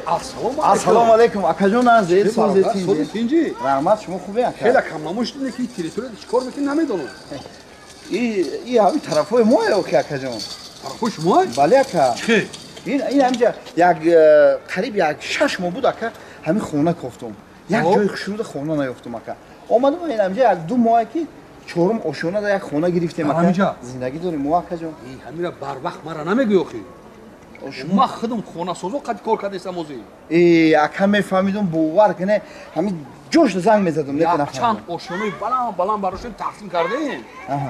ассалому алайкум акаҷон азиз сози раҳмат шумо хубе ака хеле кам намошидне ки территория чикор мекунӣ намедонам и ҳами тарафҳои моe оки акаҷон тарафҳои шумо бале ака чи ин ҳамҷа як қариб як 6 моҳ буд ака ҳамин хона кофтум як ҷои хушнуда хона наёфтум ака омадам ин ҳамҷа як 2 моҳе ки чорум ошонада як хона гирифтем ака зиндагӣ дорем мо акаҷон ҳамира барвақт мара намегӯй охӣ ма худам хонасозо қад кор кардесам ози ака мефаҳмидум бовар кане ҳамин ҷош занг мезадум чанд ошёнаи баланд барошем тақсим кардем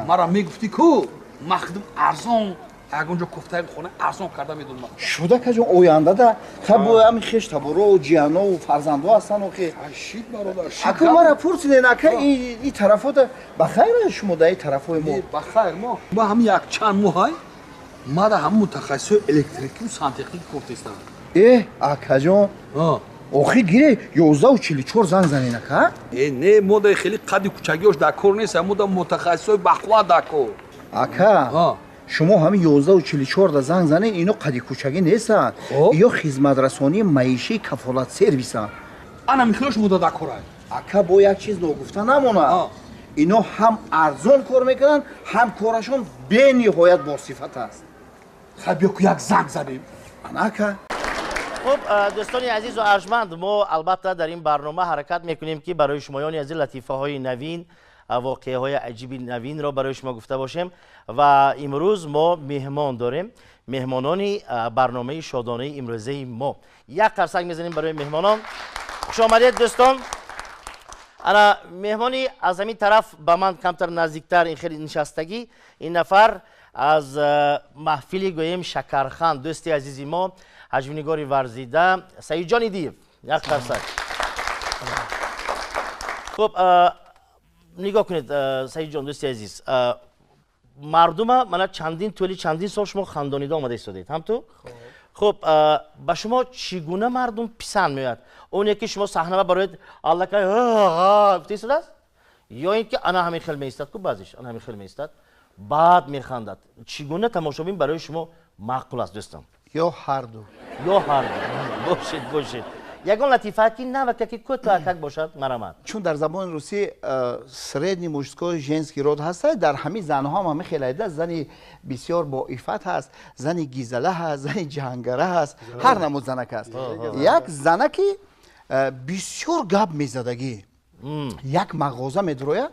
мара мегуфтӣ ку ма худам арзон ягонҷо кофтаи хона арзон карда медонам шуда кажон ояндада табу ҳамин хеш таборо ҷиянову фарзандҳо ҳастан охи шид бародар ака мара пурсиден ака и тарафода ба хайра шумо да и тарафҳои мо ба хайр мо ба ҳамин як чанд моҳай ма да ҳамин мутахассисои электрикиву сантехник кор тестам акаҷон охир гире 11:44 занг занен ака не мо да хеле қадди кучагиёш дар кор нест мо да мутахассисои бақувват дар кор ака шумо ҳамин 11:44 да занг занен ино қадди кучагӣ нестанд ё хизматрасонии маишии кафолат сервисанд ана михлош мо да дар корай ака бо як чиз ногуфта намонад ино ҳам арзон кор мекунанд ҳам корашон бениҳоят босифат аст хаб ёку як занг занем анака خب دوستان عزیز و ارجمند ما البته در این برنامه حرکت میکنیم که برای شمایان از لطیفه های نوین واقعه های عجیب نوین را برای شما گفته باشیم و امروز ما مهمان داریم مهمانان برنامه شادانه امروزه ما یک قرصک میزنیم برای مهمانان خوش آمدید دوستان انا مهمانی از همین طرف به من کمتر نزدیکتر این خیلی نشستگی این نفر از محفلی گویم شکرخند دوستی عزیزی ما حجمنگاری ورزیده سعید جان دیو یک قرصک خب نگاه کنید سعید جان دوستی عزیز مردم من چندین سال شما خندانیده آمده ایستادید هم تو خب با شما چگونه مردم پسند میاد اون یکی شما صحنه برای الله که گفته شده است یا اینکه انا همین خیلی میستاد کو بعضیش انا همین خیلی میستاد بعد میخندد چگونه تماشابین برای شما معقول است دوستان یا هر دو باشید یگان لطیفه که نه وقتی که کت لکک باشد مرامت چون در زبان روسی سردنی مشکو ژنسکی رود هست در همین زنها هم همه خیلی عده زنی بسیار با عفت هست زنی گیزله هست زنی جهانگره هست هر نمود زنک هست یک زنکی بسیار گپ میزدگی یک مغازه میدروه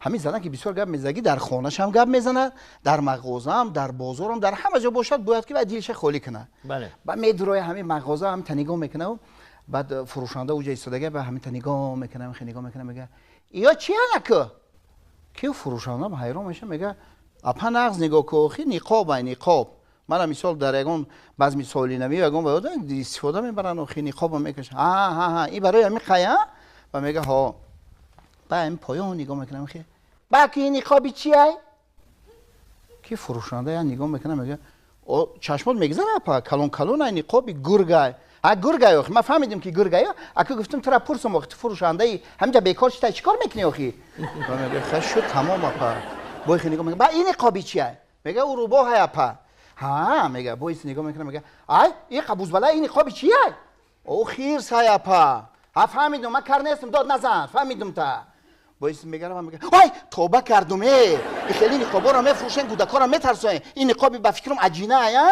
همین زنکی بسیار گپ میزدگی در خانه‌ش هم گپ میزنه در مغازه هم در بازار هم در همه جا باشد باید که بعد دیلش خالی کنه بله بعد میدروه همین مغازه هم تنیگاه میکنه و بعد فروشنده اوجا ایستاده به همین نگاه میکنه میگه یا چی نکو که فروشنده هم حیران میشه میگه اپا نغز نگاه کو خی نقاب من مثال در یگان بعض مثالی نمی یگان بعد استفاده میبرن و خی نقاب هم میکشن ها این برای همین خیا و میگه ها با این پایان نگاه میکنم خی باقی نقابی چیه که فروشنده یا نگاه میکنه میگه او چشمات میگذره اپا کلون این نقابی گرگای گرگای آخی من فهمیدم که گرگای اگه گفتم تو را پرسم وقتی فروشنده ای همینجا بیکار شده چیکار میکنی آخی میگه خش شد تمام اپا بای خی نگاه میگه با این نقابی چیه میگه او روباه های اپا ها میگه بای نگاه میکنه میگه ای این قبوز بالا این نقابی چیه او خیرس های اپا فهمیدم من کار نیستم داد نزن فهمیدم تا بایست میگه وای توبه کردم این خیلی نقابا رو میفروشن کودکا رو میترسن این نقابی به فکرم عجینه یا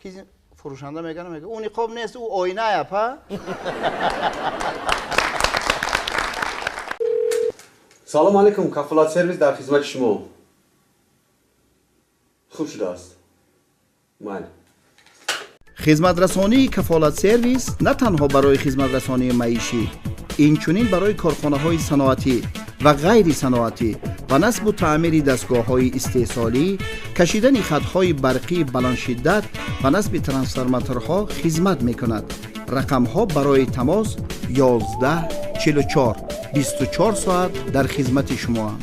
کی فروشنده میگه اون نقاب نیست او آینه یا پا سلام علیکم کفالت سرویس در خدمت شما خوب شده است بله خدمت رسانی کفالت سرویس نه تنها برای خدمت رسانی معیشی اینچنین برای کارخانه های صنعتی و غیر صنعتی و نصب و تعمیر دستگاه های استحصالی کشیدن خط های برقی بلند شدت و نصب ترانسفورماتورها خدمت می کند. رقم ها برای تماس 11 44 24 ساعت در خدمت شما.